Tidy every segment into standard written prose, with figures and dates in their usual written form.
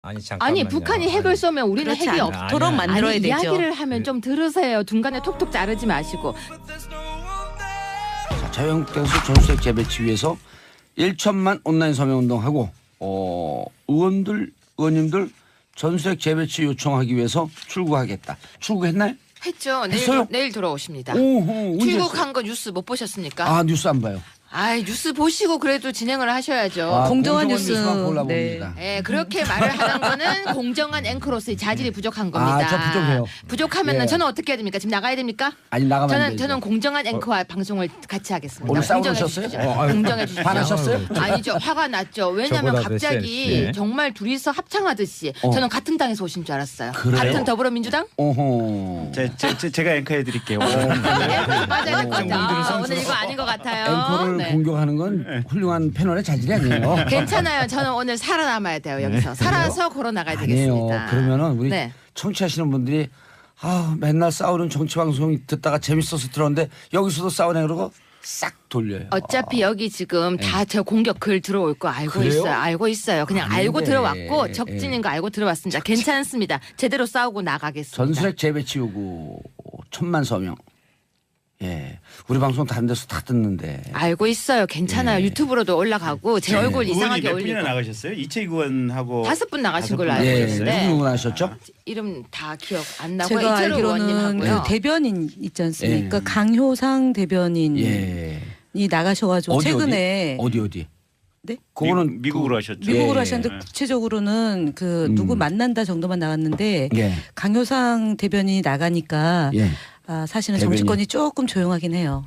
아니 잠깐만요. 아니 북한이 핵을 쏘면 우리는 그렇지 핵이 않아. 없. 토론 만들어야 아니, 되죠. 이야기를 하면 좀 들으세요. 중간에 톡톡 자르지 마시고. 자, 자유한국당에서 전수핵 재배치 위해서 1천만 온라인 서명운동하고 의원님들 전수핵 재배치 요청하기 위해서 출국하겠다. 출국했나요? 했죠. 했어요? 내일 들어오십니다. 오호, 언제 출국한 거 뉴스 못 보셨습니까? 아 뉴스 안 봐요. 아이 뉴스 보시고 그래도 진행을 하셔야죠. 아, 공정한 뉴스. 뉴스만 골라봅니다. 예, 그렇게 말을 하는 거는 공정한 앵커로서의 자질이 부족한 겁니다. 저 부족해요. 부족하면은 예. 저는 어떻게 해야 됩니까? 지금 나가야 됩니까? 아니 나가면 안 되죠. 저는 공정한 앵커와 방송을 같이 하겠습니다. 오늘 공정해 싸우셨어요? 주십시오. 아유, 공정해 주십시오. 화나셨어요? 아니죠. 화가 났죠. 왜냐하면 저보다 몇 갑자기 센스. 예. 정말 둘이서 합창하듯이 저는 같은 당에서 오신 줄 알았어요. 그래요? 같은 더불어민주당? 오호. 제가 앵커 해드릴게요. 앵커 맞아야 될 것 같아요. 정봉주는 오늘 이거 아닌 것 같아요. 앵커를 네. 공격하는 건 훌륭한 패널의 자질이 아니에요. 괜찮아요. 저는 오늘 살아남아야 돼요. 여기서 살아서 걸어 나가야 아니에요. 되겠습니다. 그러면은 우리 네. 청취하시는 분들이 맨날 싸우는 정치 방송 듣다가 재밌어서 들었는데 여기서도 싸우네 그러고 싹 돌려요. 어차피 여기 지금 다 저 공격 글 들어올 거 알고 그래요? 있어요. 알고 있어요. 그냥 아닌데. 알고 들어왔고 적진인 거 알고 들어왔습니다. 괜찮습니다. 제대로 싸우고 나가겠습니다. 전수핵 재배치 요구 1,000만 서명. 예, 우리 방송 다른 데서 다 듣는데. 알고 있어요. 괜찮아요. 유튜브로도 올라가고 제 얼굴 의원이 이상하게 몇 분이나 올리고 나가셨어요? 이채익 의원하고 5분 나가신 걸로 분 알고 예, 있는데. 누구 누구 하셨죠? 이름 다 기억 안 나고 제가 이철우 알기로는 의원님하고요. 그 대변인 있지 않습니까? 예. 강효상 대변인이 예. 나가셔가지고 최근에 어디? 네? 그거는 미국으로 하셨죠. 미국으로 예. 하셨는데 구체적으로는 그 누구 만난다 정도만 나갔는데 예. 강효상 대변인이 나가니까 예. 사실은 대변인. 정치권이 조금 조용하긴 해요.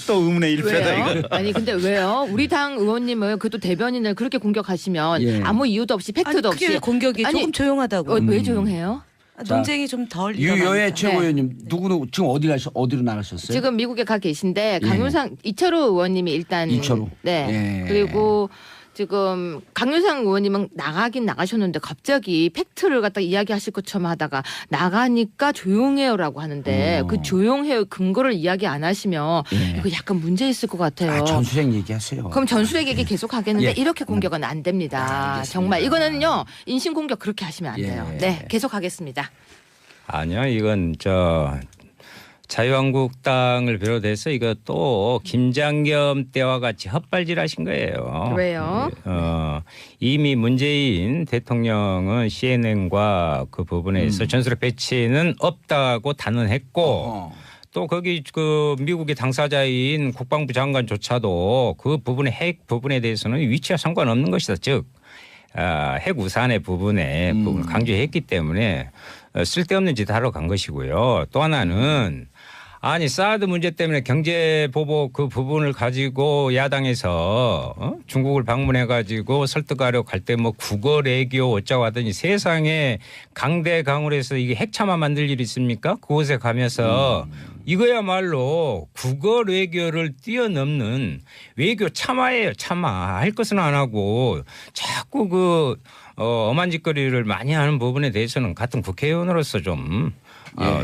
또 의문의 일패다 왜요? 이거. 아니 근데 왜요? 우리 당 의원님을 그래도 대변인을 그렇게 공격하시면 예. 아무 이유도 없이 팩트도 그게 없이 공격이 아니, 조금 조용하다고. 왜 조용해요? 논쟁이 좀 덜 유여의 일어나니까. 최고위원님 누구 지금 어디로 나가셨어요? 지금 미국에 가 계신데 강효상 이철우 의원님이 일단 이철우. 네. 예. 그리고 지금 강효상 의원님은 나가긴 나가셨는데 갑자기 팩트를 갖다 이야기하실 것처럼 하다가 나가니까 조용해요라고 하는데 그 조용해요 근거를 이야기 안 하시면 예. 이거 약간 문제 있을 것 같아요. 전수핵 얘기하세요. 그럼 전술핵 얘기 계속 하겠는데 예. 이렇게 공격은 안 됩니다. 알겠습니다. 정말 이거는요 인신 공격 그렇게 하시면 안 돼요. 예. 네, 계속 하겠습니다. 아니요, 이건 자유한국당을 비롯해서 이거 또 김장겸 때와 같이 헛발질하신 거예요. 왜요? 이미 문재인 대통령은 CNN과 그 부분에서 전술핵 배치는 없다고 단언했고. 또 거기 그 미국의 당사자인 국방부 장관조차도 그 부분의 핵 부분에 대해서는 위치와 상관없는 것이다. 즉 핵 우산의 부분에 부분을 강조했기 때문에 쓸데없는 짓 하러 간 것이고요. 또 하나는 아니 사드 문제 때문에 경제 보복 그 부분을 가지고 야당에서 중국을 방문해 가지고 설득하려고 갈 때 뭐 국어 외교 어쩌고 하더니 세상에 강대강으로 해서 이게 핵참화 만들 일이 있습니까? 그곳에 가면서 이거야말로 국어 외교를 뛰어넘는 외교 참화예요. 참화. 할 것은 안 하고 자꾸 그 엄한 짓거리를 많이 하는 부분에 대해서는 같은 국회의원으로서 좀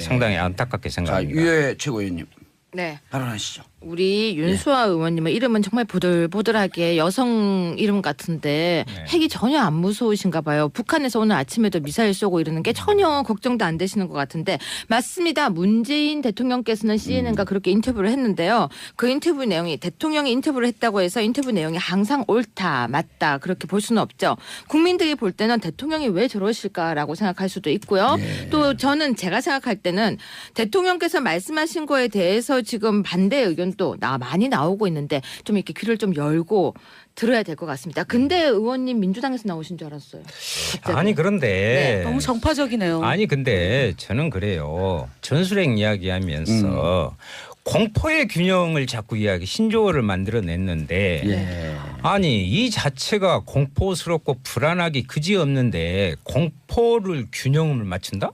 상당히 안타깝게 자, 생각합니다. 유여의 최고위원님 네. 발언하시죠. 우리 윤수아 의원님의 이름은 정말 보들보들하게 여성 이름 같은데 핵이 전혀 안 무서우신가 봐요. 북한에서 오늘 아침에도 미사일 쏘고 이러는 게 전혀 걱정도 안 되시는 것 같은데 맞습니다. 문재인 대통령께서는 CNN과 그렇게 인터뷰를 했는데요. 그 인터뷰 내용이 대통령이 인터뷰를 했다고 해서 인터뷰 내용이 항상 옳다 맞다 그렇게 볼 수는 없죠. 국민들이 볼 때는 대통령이 왜 저러실까라고 생각할 수도 있고요. 또 저는 제가 생각할 때는 대통령께서 말씀하신 거에 대해서 지금 반대 의견 또 많이 나오고 있는데 좀 이렇게 귀를 좀 열고 들어야 될 것 같습니다. 근데 의원님 민주당에서 나오신 줄 알았어요. 갑자기. 아니 그런데 너무 정파적이네요. 아니 근데 저는 그래요. 전술핵 이야기하면서 공포의 균형을 자꾸 신조어를 만들어냈는데 아니 이 자체가 공포스럽고 불안하기 그지없는데 공포를 균형을 맞춘다?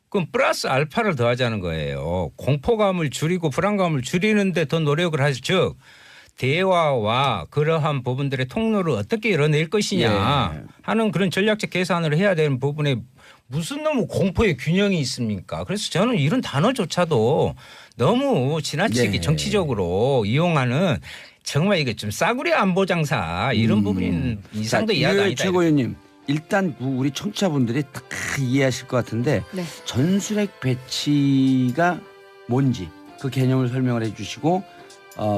그럼 플러스 알파를 더하자는 거예요. 공포감을 줄이고 불안감을 줄이는데 더 노력을 하죠. 즉 대화와 그러한 부분들의 통로를 어떻게 열어낼 것이냐 하는 그런 전략적 계산을 해야 되는 부분에 무슨 너무 공포의 균형이 있습니까? 그래서 저는 이런 단어조차도 너무 지나치게 정치적으로 이용하는 정말 이게 좀 싸구려 안보 장사 이런 부분인 이상도 이해가 유 아니다. 최고위원님 일단 우리 청취자분들이 딱 이해하실 것 같은데 네. 전술핵 배치가 뭔지 그 개념을 설명을 해주시고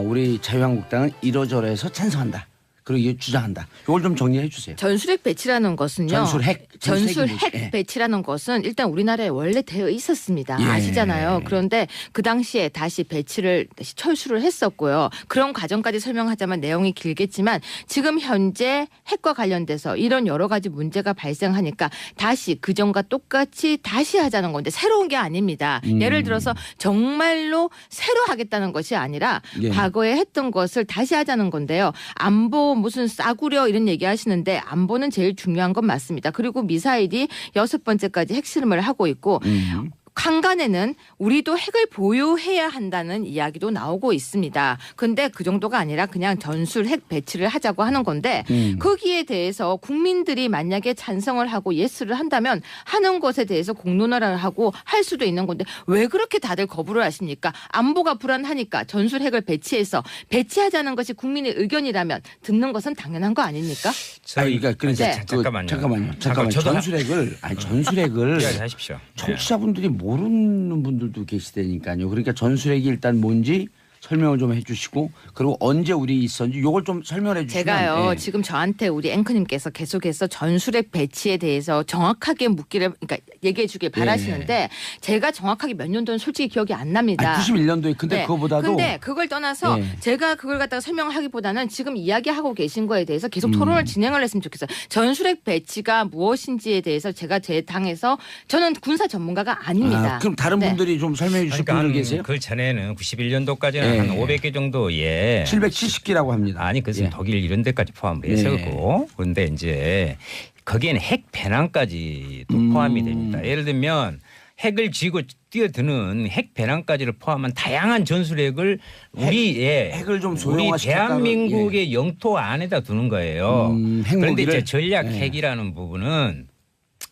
우리 자유한국당은 이러저러해서 찬성한다. 그리고 이게 주장한다. 이걸 좀 정리해 주세요. 전술핵 배치라는 것은요. 전술핵 전술핵 예. 배치라는 것은 일단 우리나라에 원래 되어 있었습니다. 예. 아시잖아요. 그런데 그 당시에 다시 배치를 다시 철수를 했었고요. 그런 과정까지 설명하자면 내용이 길겠지만 지금 현재 핵과 관련돼서 이런 여러 가지 문제가 발생하니까 다시 그전과 똑같이 다시 하자는 건데 새로운 게 아닙니다. 예를 들어서 정말로 새로 하겠다는 것이 아니라 예. 과거에 했던 것을 다시 하자는 건데요. 안보 무슨 싸구려 이런 얘기 하시는데 안보는 제일 중요한 건 맞습니다. 그리고 미사일이 6번째까지 핵실험을 하고 있고 한간에는 우리도 핵을 보유해야 한다는 이야기도 나오고 있습니다. 근데 그 정도가 아니라 그냥 전술 핵 배치를 하자고 하는 건데 거기에 대해서 국민들이 만약에 찬성을 하고 예스를 한다면 하는 것에 대해서 공론화를 하고 할 수도 있는 건데 왜 그렇게 다들 거부를 하십니까? 안보가 불안하니까 전술 핵을 배치해서 배치하자는 것이 국민의 의견이라면 듣는 것은 당연한 거 아닙니까? 그러니까 네. 잠깐만요. 잠깐만, 저도 전술핵을 이야기하십시오. 청취자분들이 모르는 분들도 계시다니까요. 그러니까 전술핵이 일단 뭔지 설명을 좀 해주시고 그리고 언제 우리 있었는지 요걸 좀 설명해 주시면. 제가요 예. 지금 저한테 우리 앵커님께서 계속해서 전술핵 배치에 대해서 정확하게 묻기를 그러니까 얘기해 주길 바라시는데 제가 정확하게 몇 년도는 솔직히 기억이 안 납니다. 91년도에 근데 네. 그거보다도 근데 그걸 떠나서 예. 제가 그걸 갖다가 설명하기보다는 지금 이야기하고 계신 거에 대해서 계속 토론을 진행을 했으면 좋겠어요. 전술핵 배치가 무엇인지에 대해서 제가 제 당에서 저는 군사 전문가가 아닙니다. 그럼 다른 네. 분들이 좀 설명해 주실 분들 계세요? 그 전에는 91년도까지는 예. 한 500개 정도의 770기라고 합니다. 아니 그것은 예. 독일 이런 데까지 포함해서고 그런데 이제 거기에는 핵 배낭까지도 포함이 됩니다. 예를 들면 핵을 쥐고 뛰어드는 핵 배낭까지를 포함한 다양한 전술핵을 핵을 좀 우리 소형화시켰다는, 대한민국의 영토 안에다 두는 거예요. 그런데 핵무기를? 이제 전략 예. 핵이라는 부분은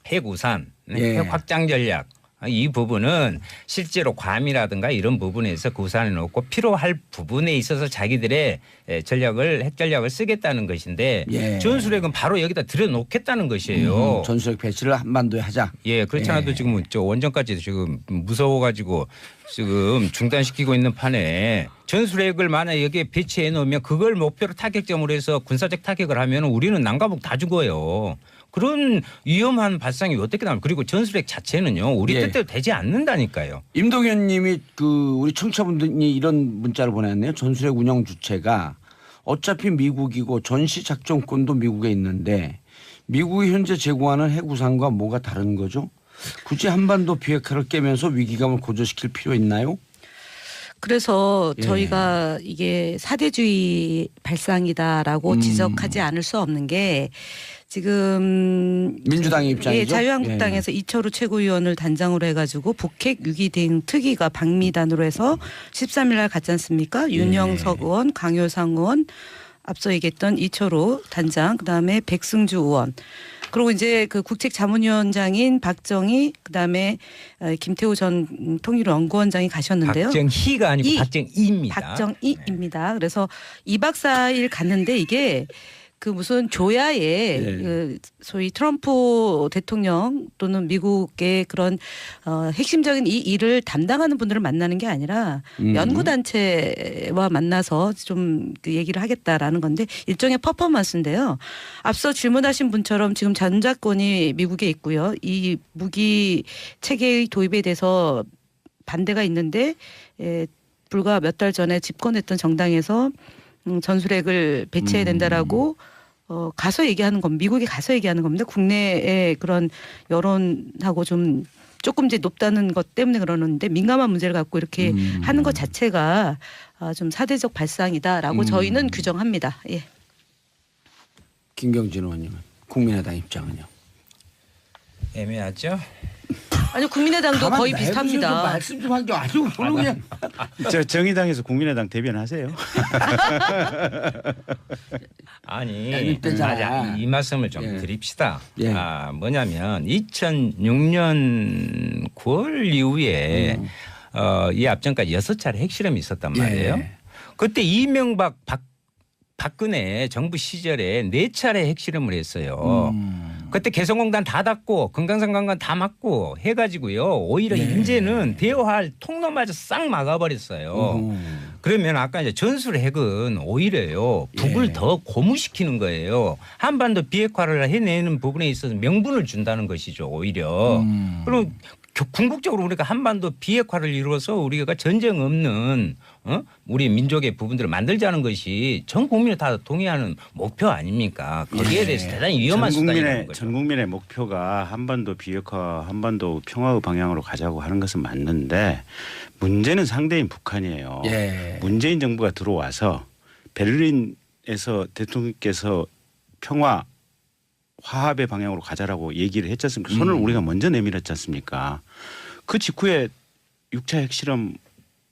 핵 우산, 예. 핵 확장 전략 이 부분은 실제로 괌이라든가 이런 부분에서 그 우산에 놓고 필요할 부분에 있어서 자기들의 전략을 핵 전략을 쓰겠다는 것인데 예. 전술핵은 바로 여기다 들여놓겠다는 것이에요. 전술핵 배치를 한반도에 하자. 예, 그렇지 않아도 예. 지금 저 원전까지도 지금 무서워가지고 지금 중단시키고 있는 판에 전술핵을 만약 여기에 배치해 놓으면 그걸 목표로 타격점으로 해서 군사적 타격을 하면 우리는 남과북 다 죽어요. 그런 위험한 발상이 어떻게 나옵니까? 그리고 전술핵 자체는요. 우리 예. 뜻대로 되지 않는다니까요. 임동현 님이 우리 청취자분들이 이런 문자를 보냈네요. 전술핵 운영 주체가 어차피 미국이고 전시 작전권도 미국에 있는데 미국이 현재 제공하는 핵우산과 뭐가 다른 거죠? 굳이 한반도 비핵화를 깨면서 위기감을 고조시킬 필요 있나요? 그래서 예. 저희가 이게 사대주의 발상이다라고 지적하지 않을 수 없는 게 지금 민주당의 입장이죠. 예, 자유한국당에서 이철우 최고위원을 단장으로 해가지고 북핵 위기 대응 특위가 방미단으로 해서 13일 날 갔지 않습니까? 윤영석 의원, 강효상 의원, 앞서 얘기했던 이철우 단장, 그다음에 백승주 의원. 그리고 이제 그 국책자문위원장인 박정희, 그다음에 김태우 전 통일연구원장이 가셨는데요. 박정희가 아니고 이. 박정희입니다. 박정희입니다. 그래서 2박 4일 갔는데 이게 그 무슨 조야의 그 소위 트럼프 대통령 또는 미국의 그런 핵심적인 이 일을 담당하는 분들을 만나는 게 아니라 연구단체와 만나서 좀 그 얘기를 하겠다라는 건데 일종의 퍼포먼스인데요. 앞서 질문하신 분처럼 지금 전작권이 미국에 있고요. 이 무기 체계의 도입에 대해서 반대가 있는데 불과 몇 달 전에 집권했던 정당에서 전술핵을 배치해야 된다라고 가서 얘기하는 건 미국에 가서 얘기하는 겁니다. 국내의 그런 여론하고 좀 조금 이제 높다는 것 때문에 그러는데 민감한 문제를 갖고 이렇게 하는 것 자체가 좀 사대적 발상이다라고 저희는 규정합니다. 예. 김경진 의원님은 국민의당 입장은요? 애매하죠. 아니 국민의당도 거의 비슷합니다. 말씀 좀 하죠. 아주 별로 그냥. 저 정의당에서 국민의당 대변하세요. 아니 때잖아. 맞아. 이 말씀을 좀 예. 드립시다. 예. 뭐냐면 2006년 9월 이후에 이 앞전까지 6차례 핵실험이 있었단 말이에요. 예. 그때 이명박 박근혜 정부 시절에 4차례 핵실험을 했어요. 그때 개성공단 다 닫고 금강산관관 다 막고 해가지고요. 오히려 이제는 대화할 통로마저 싹 막아버렸어요. 그러면 아까 이제 전술 핵은 오히려요. 북을 더 고무시키는 거예요. 한반도 비핵화를 해내는 부분에 있어서 명분을 준다는 것이죠. 오히려. 그럼 궁극적으로 우리가 한반도 비핵화를 이루어서 우리가 전쟁 없는 우리 민족의 부분들을 만들자는 것이 전 국민이 다 동의하는 목표 아닙니까? 거기에 대해서 대단히 위험한 수단이라는 거죠. 전 국민의 목표가 한반도 비핵화, 한반도 평화의 방향으로 가자고 하는 것은 맞는데 문제는 상대인 북한이에요. 문재인 정부가 들어와서 베를린에서 대통령께서 평화 화합의 방향으로 가자라고 얘기를 했지 않습니까? 손을 우리가 먼저 내밀었지 않습니까? 그 직후에 6차 핵실험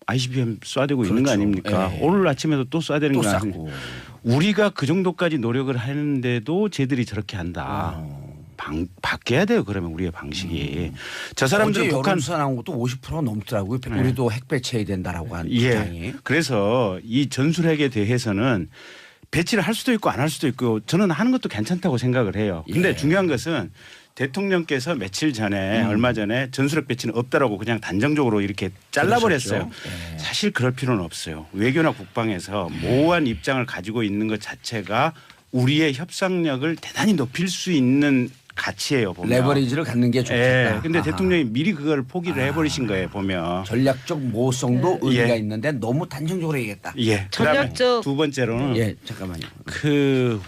ICBM 쏴대고 있는 거 아닙니까? 오늘 아침에도 또 쏴대는 거 아닙니까? 우리가 그 정도까지 노력을 하는데도 쟤들이 저렇게 한다. 바뀌어야 돼요. 그러면 우리의 방식이. 저 사람들은 어제 북한 여론조사 나온 것도 50% 넘더라고요. 우리도 핵 배치해야 된다라고 하는 주장이. 그래서 이 전술핵에 대해서는 배치를 할 수도 있고 안 할 수도 있고 저는 하는 것도 괜찮다고 생각을 해요. 근데 중요한 것은 대통령께서 며칠 전에 얼마 전에 전술핵 배치는 없다라고 그냥 단정적으로 이렇게 잘라버렸어요. 사실 그럴 필요는 없어요. 외교나 국방에서 모호한 입장을 가지고 있는 것 자체가 우리의 협상력을 대단히 높일 수 있는 가치예요. 보면. 레버리지를 갖는 게 좋겠다. 그런데 대통령이 미리 그걸 포기를 해버리신 거예요. 보면. 전략적 모성도 의미가 있는데 너무 단정적으로 얘기했다. 전략적 두 번째로는 잠깐만요.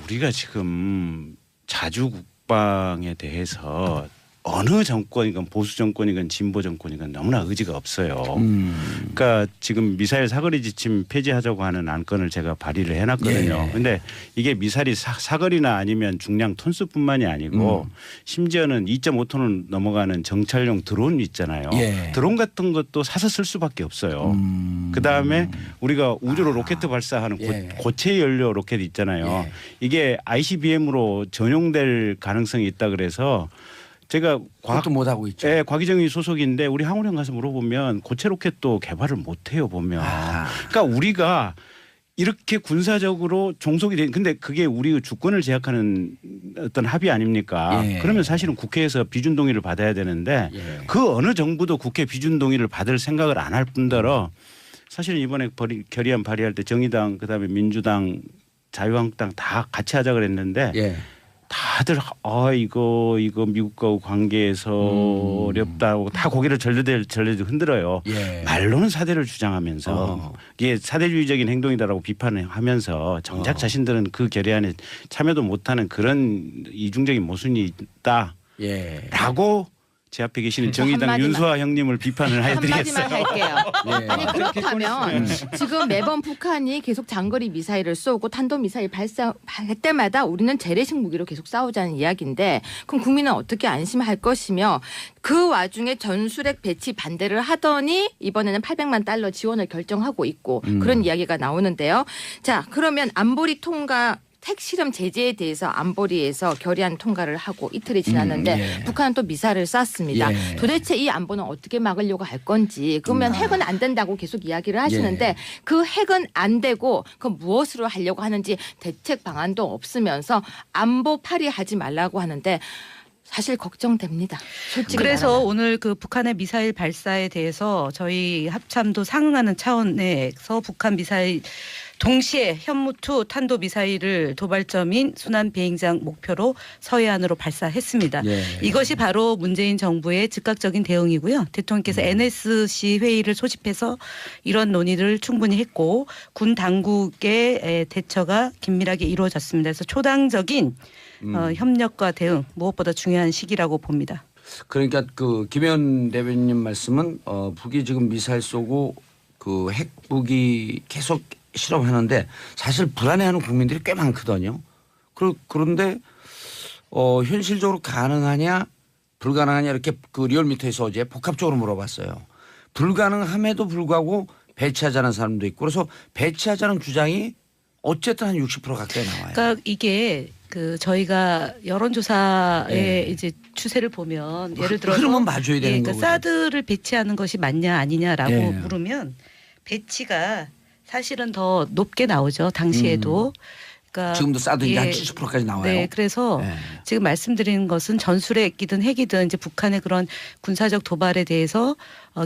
우리가 지금 자주 국방에 대해서 어느 정권이건 보수 정권이건 진보 정권이건 너무나 의지가 없어요. 그러니까 지금 미사일 사거리 지침 폐지하자고 하는 안건을 제가 발의를 해놨거든요. 그런데 이게 미사일이 사거리나 아니면 중량 톤수뿐만이 아니고 심지어는 2.5톤을 넘어가는 정찰용 드론 있잖아요. 드론 같은 것도 사서 쓸 수밖에 없어요. 그다음에 우리가 우주로 로켓 발사하는 고체 연료 로켓 있잖아요. 이게 ICBM으로 전용될 가능성이 있다 그래서 제가 그것도 못 하고 있죠. 과기정의 소속인데 우리 항우령 가서 물어보면 고체 로켓도 개발을 못 해요 보면. 그러니까 우리가 이렇게 군사적으로 종속이 된 근데 그게 우리의 주권을 제약하는 어떤 합의 아닙니까? 그러면 사실은 국회에서 비준 동의를 받아야 되는데 그 어느 정부도 국회 비준 동의를 받을 생각을 안 할 뿐더러 사실 이번에 결의안 발의할 때 정의당 그다음에 민주당 자유한국당 다 같이 하자 그랬는데 다들 이거 미국과 관계에서 어렵다고 다 고개를 절레절 흔들어요. 말로는 사대를 주장하면서 이게 사대주의적인 행동이다라고 비판을 하면서 정작 자신들은 그 결의안에 참여도 못하는 그런 이중적인 모순이 있다라고 제 앞에 계시는 정의당 윤수아 형님을 비판을 해드리겠어요. 한마디만 할게요. 아니 그렇다면 지금 매번 북한이 계속 장거리 미사일을 쏘고 탄도미사일 발사할 때마다 우리는 재래식 무기로 계속 싸우자는 이야기인데 그럼 국민은 어떻게 안심할 것이며 그 와중에 전술핵 배치 반대를 하더니 이번에는 800만 달러 지원을 결정하고 있고 그런 이야기가 나오는데요. 자 그러면 안보리 통과 핵실험 제재에 대해서 안보리에서 결의안 통과를 하고 이틀이 지났는데 북한은 또 미사일을 쐈습니다. 도대체 이 안보는 어떻게 막으려고 할 건지 그러면 핵은 안 된다고 계속 이야기를 하시는데 그 핵은 안 되고 그 무엇으로 하려고 하는지 대책 방안도 없으면서 안보 파리하지 말라고 하는데 사실 걱정됩니다. 솔직히 그래서 말하면. 오늘 그 북한의 미사일 발사에 대해서 저희 합참도 상응하는 차원에서 북한 미사일 동시에 현무2 탄도미사일을 도발점인 순환 비행장 목표로 서해안으로 발사했습니다. 이것이 바로 문재인 정부의 즉각적인 대응이고요. 대통령께서 NSC 회의를 소집해서 이런 논의를 충분히 했고 군 당국의 대처가 긴밀하게 이루어졌습니다. 그래서 초당적인 협력과 대응 무엇보다 중요한 시기라고 봅니다. 그러니까 그 김현 대변인 말씀은 북이 지금 미사일 쏘고 그 핵무기 계속 실험하는데 사실 불안해하는 국민들이 꽤 많거든요. 그런데 현실적으로 가능하냐 불가능하냐 이렇게 그 리얼미터에서 어제 복합적으로 물어봤어요. 불가능함에도 불구하고 배치하자는 사람도 있고 그래서 배치하자는 주장이 어쨌든 한 60% 가까이 나와요. 그러니까 이게 그 저희가 여론조사의 이제 추세를 보면 예를 들어서 흐름은 봐줘야 되는 거고. 사드를 배치하는 것이 맞냐 아니냐라고 물으면 배치가 사실은 더 높게 나오죠. 당시에도 그러니까 지금도 사드 이제 예. 한 70%까지 나와요. 네, 그래서 네. 지금 말씀드리는 것은 전술핵이든 핵이든 이제 북한의 그런 군사적 도발에 대해서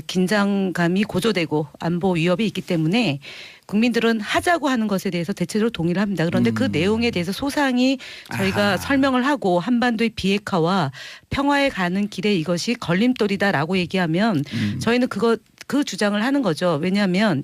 긴장감이 고조되고 안보 위협이 있기 때문에 국민들은 하자고 하는 것에 대해서 대체적으로 동의를 합니다. 그런데 그 내용에 대해서 소상히 저희가 아하. 설명을 하고 한반도의 비핵화와 평화에 가는 길에 이것이 걸림돌이다라고 얘기하면 저희는 그 주장을 하는 거죠. 왜냐하면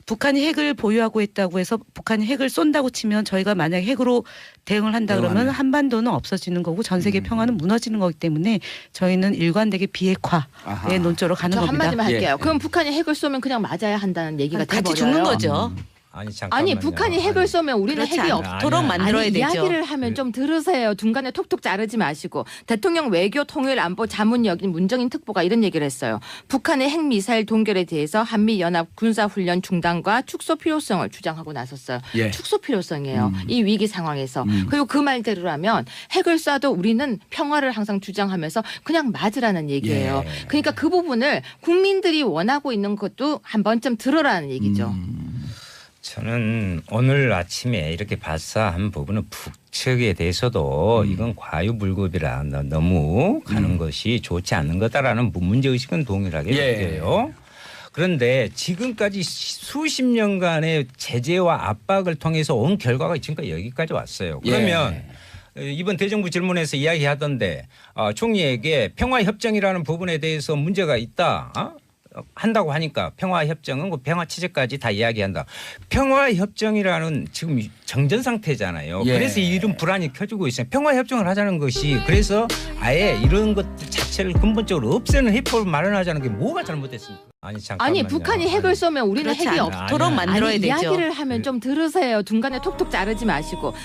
북한이 핵을 보유하고 있다고 해서 북한이 핵을 쏜다고 치면 저희가 만약에 핵으로 대응을 한다 그러면 대응하면. 한반도는 없어지는 거고 전 세계 평화는 무너지는 거기 때문에 저희는 일관되게 비핵화의 아하. 논조로 가는 저 겁니다. 한마디만 할게요. 예. 그럼 북한이 핵을 쏘면 그냥 맞아야 한다는 얘기가 같이 돼버려요. 죽는 거죠. 아니 잠깐만요. 아니 북한이 핵을 쏘면 우리는 그렇지 핵이 않도록 없도록 만들어야 아니, 되죠. 이야기를 하면 좀 들으세요. 중간에 톡톡 자르지 마시고 대통령 외교 통일 안보 자문역인 문정인 특보가 이런 얘기를 했어요. 북한의 핵미사일 동결에 대해서 한미연합 군사훈련 중단과 축소 필요성을 주장하고 나섰어요. 예. 축소 필요성이에요. 이 위기 상황에서. 그리고 그 말대로라면 핵을 쏴도 우리는 평화를 항상 주장하면서 그냥 맞으라는 얘기예요. 예. 그러니까 그 부분을 국민들이 원하고 있는 것도 한 번쯤 들어라는 얘기죠. 저는 오늘 아침에 이렇게 발사한 부분은 북측에 대해서도 이건 과유불급이라 너무 가는 것이 좋지 않는 거다라는 문제의식은 동일하게 예. 느껴요. 그런데 지금까지 수십 년간의 제재와 압박을 통해서 온 결과가 지금까지 여기까지 왔어요. 그러면 이번 대정부 질문에서 이야기하던데 총리에게 평화협정이라는 부분에 대해서 문제가 있다. 한다고 하니까 평화협정은 그 평화 체제까지 다 이야기한다. 평화협정이라는 지금 정전 상태잖아요. 예. 그래서 이런 불안이 켜지고 있어요. 평화협정을 하자는 것이 그래서 아예 이런 것들 자체를 근본적으로 없애는 해법을 마련하자는 게 뭐가 잘못됐습니까? 아니 잠깐만요. 아니 북한이 핵을 쏘면 우리는 그렇지 핵이 않도록 없도록 만들어야 아니, 되죠. 이야기를 하면 좀 들으세요. 중간에 톡톡 자르지 마시고.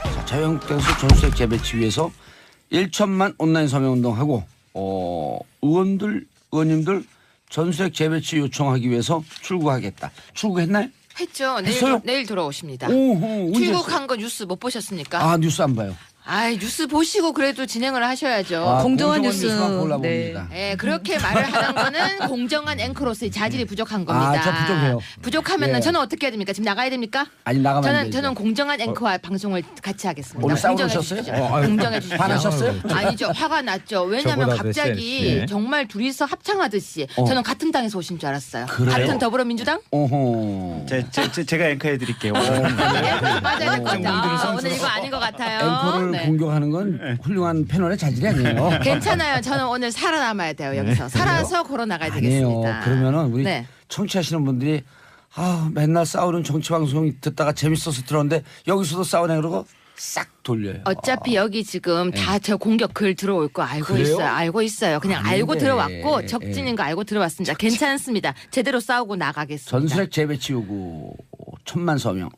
자, 자유한국당에서 전수핵 재배치 위해서 1천만 온라인 서명운동하고 의원님들 전수핵 재배치 요청하기 위해서 출구하겠다. 출구했나요? 했죠. 했어요? 내일 돌아오십니다. 오호, 언제 출국한 거 뉴스 못 보셨습니까? 아 뉴스 안 봐요. 아이 뉴스 보시고 그래도 진행을 하셔야죠. 아, 공정한 뉴스만 뉴스. 골라봅니다. 예, 그렇게 말을 하는 거는 공정한 앵커로서의 자질이 부족한 겁니다. 저 부족해요. 부족하면은 예. 저는 어떻게 해야 됩니까? 지금 나가야 됩니까? 아니 나가면 안 되죠. 저는 공정한 앵커와 방송을 같이 하겠습니다. 오늘 공정해 싸우셨어요? 주십시오. 아유, 공정해 주십시오. 화나셨어요? 아니죠. 화가 났죠. 왜냐하면 저보다 더 갑자기 세. 정말 둘이서 합창하듯이 저는 같은 당에서 오신 줄 알았어요. 그래요? 같은 더불어민주당? 오호. 제가 앵커해 드릴게요. 맞아야 될 것 분들은 같아요. 오늘 이거 아닌 것 같아요. 앵커를 네. 공격하는 건 훌륭한 패널의 자질이 아니에요. 괜찮아요. 저는 오늘 살아남아야 돼요. 여기서 살아서 걸어 나가야 아니에요. 되겠습니다. 그러면은 우리 네. 청취하시는 분들이 맨날 싸우는 정치 방송 듣다가 재밌어서 들었는데 여기서도 싸우네 그러고 싹 돌려요. 어차피 여기 지금 다 저 공격 글 들어올 거 알고 그래요? 있어요. 알고 있어요. 그냥 아닌데. 알고 들어왔고 적진인 거 알고 들어왔습니다. 괜찮습니다. 제대로 싸우고 나가겠습니다. 전술핵 재배치 요구 1,000만 서명.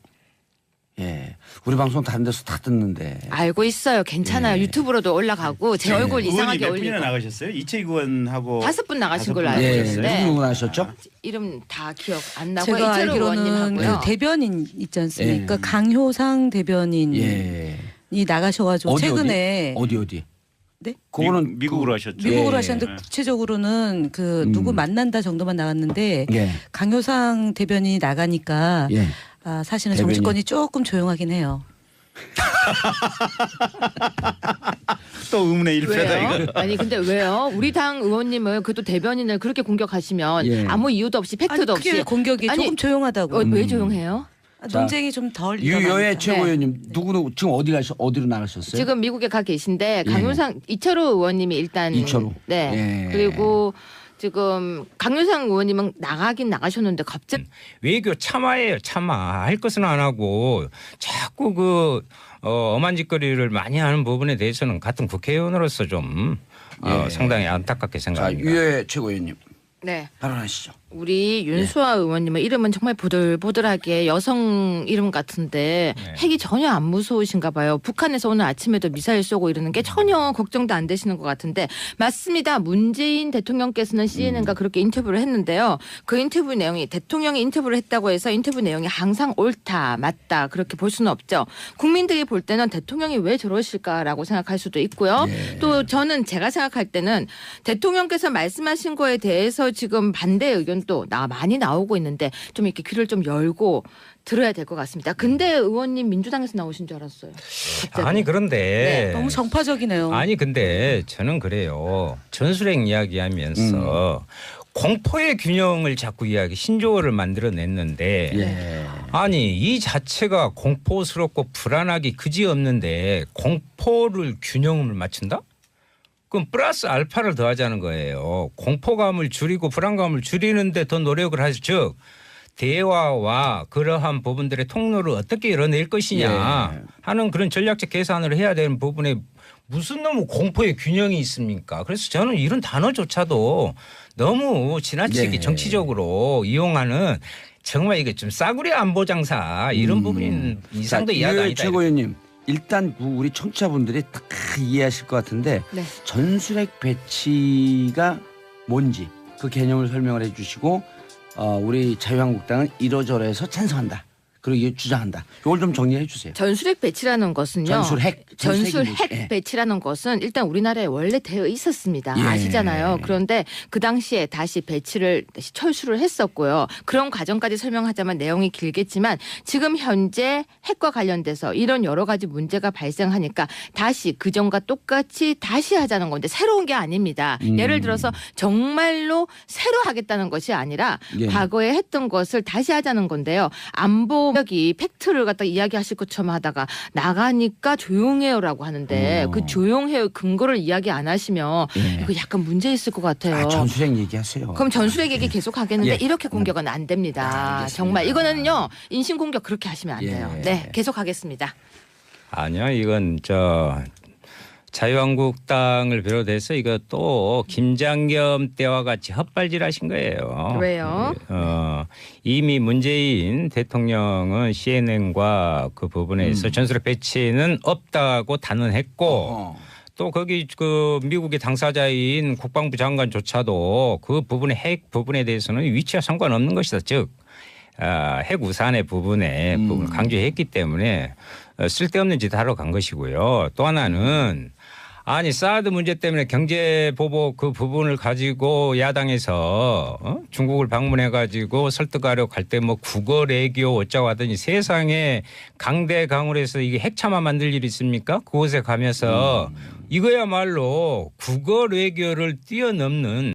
예, 우리 방송 다른 데서 다 듣는데. 알고 있어요. 괜찮아요. 유튜브로도 올라가고 제 얼굴 의원이 이상하게 몇 분이나 올리고 나가셨어요? 이채익 의원하고 5분 나가신 5분 걸로 알고 예, 있는데 누구 하셨죠? 이름 다 기억 안 나고 제가 이철우 알기로는 의원님하고요. 그 대변인 있지 않습니까? 예. 강효상 대변인이 예. 나가셔가지고 최근에 어디? 네? 그거는 미국으로 하셨죠. 미국으로 예. 하셨는데 구체적으로는 그 누구 만난다 정도만 나왔는데 예. 강효상 대변인이 나가니까 예. 사실은 대변인. 정치권이 조금 조용하긴 해요. 또 의문의 일패다 왜요? 이거. 아니 근데 왜요? 우리 당 의원님을 그또 대변인을 그렇게 공격하시면 예. 아무 이유도 없이 팩트도 아니, 그게 없이 공격이 아니, 조금 조용하다고. 왜 조용해요? 논쟁이 좀 덜 유여의 일어나니까. 최고위원님 누구는 지금 어디로 나가셨어요? 지금 미국에 가 계신데 강효상 이철우 의원님이 일단 이철우. 네. 예. 그리고 지금 강효상 의원님은 나가긴 나가셨는데 갑자기 외교 참아예요. 참아. 할 것은 안 하고 자꾸 그 엄한 짓거리를 많이 하는 부분에 대해서는 같은 국회의원으로서 좀 상당히 안타깝게 자, 생각합니다. 유여의 최고위원님 네. 발언하시죠. 우리 윤수아 의원님의 이름은 정말 보들보들하게 여성 이름 같은데 핵이 전혀 안 무서우신가 봐요. 북한에서 오늘 아침에도 미사일 쏘고 이러는 게 전혀 걱정도 안 되시는 것 같은데 맞습니다. 문재인 대통령께서는 CNN과 그렇게 인터뷰를 했는데요. 그 인터뷰 내용이 대통령이 인터뷰를 했다고 해서 인터뷰 내용이 항상 옳다 맞다 그렇게 볼 수는 없죠. 국민들이 볼 때는 대통령이 왜 저러실까라고 생각할 수도 있고요. 또 저는 제가 생각할 때는 대통령께서 말씀하신 거에 대해서 지금 반대 의견도 많이 나오고 있는데 좀 이렇게 귀를 좀 열고 들어야 될 것 같습니다. 근데 의원님 민주당에서 나오신 줄 알았어요. 갑자기. 아니 그런데 너무 정파적이네요. 아니 근데 저는 그래요. 전술핵 이야기하면서 공포의 균형을 자꾸 이야기 신조어를 만들어냈는데 예. 아니 이 자체가 공포스럽고 불안하기 그지없는데 공포를 균형을 맞춘다? 그럼 플러스 알파를 더하자는 거예요. 공포감을 줄이고 불안감을 줄이는데 더 노력을 하죠. 즉 대화와 그러한 부분들의 통로를 어떻게 열어낼 것이냐 예. 하는 그런 전략적 계산을 해야 되는 부분에 무슨 너무 공포의 균형이 있습니까? 그래서 저는 이런 단어조차도 너무 지나치게 예. 정치적으로 이용하는 정말 이게 좀 싸구려 안보 장사 이런 부분인 이상도 이해가 아니다. 최고위원님 일단 우리 청취자분들이 다 이해하실 것 같은데 네. 전술핵 배치가 뭔지 그 개념을 설명을 해주시고 우리 자유한국당은 이러저러해서 찬성한다. 그리고 이게 주장한다. 이걸 좀 정리해 주세요. 전술핵 배치라는 것은요. 전술핵 전술핵 배치라는 것은 일단 우리나라에 원래 되어 있었습니다. 예. 아시잖아요. 그런데 그 당시에 다시 배치를 다시 철수를 했었고요. 그런 과정까지 설명하자면 내용이 길겠지만 지금 현재 핵과 관련돼서 이런 여러 가지 문제가 발생하니까 다시 그전과 똑같이 다시 하자는 건데 새로운 게 아닙니다. 예를 들어서 정말로 새로 하겠다는 것이 아니라 예. 과거에 했던 것을 다시 하자는 건데요. 안보 여기 팩트를 갖다 이야기하실 것처럼 하다가 나가니까 조용해요라고 하는데 그 조용해요 근거를 이야기 안 하시면 예. 이거 약간 문제 있을 것 같아요. 전술핵 얘기하세요. 그럼 전술핵 얘기 계속 하겠는데 예. 이렇게 공격은 안 됩니다. 알겠습니다. 정말 이거는요 인신 공격 그렇게 하시면 안 돼요. 예. 네, 계속 하겠습니다. 아니요, 이건 자유한국당을 비롯해서 이거 또 김장겸 때와 같이 헛발질하신 거예요. 왜요? 이미 문재인 대통령은 CNN과 그 부분에서 전술핵 배치는 없다고 단언했고 또 거기 그 미국의 당사자인 국방부 장관조차도 그 부분의 핵 부분에 대해서는 위치와 상관없는 것이다. 즉 핵 우산의 부분에 부분을 강조했기 때문에 쓸데없는 짓 하러 간 것이고요. 또 하나는 아니 사드 문제 때문에 경제 보복 그 부분을 가지고 야당에서 중국을 방문해 가지고 설득하려고 할 때 뭐 국어 외교 어쩌고 하더니 세상에 강대강으로 해서 이게 핵참화 만들 일이 있습니까? 그곳에 가면서 이거야말로 국어 외교를 뛰어넘는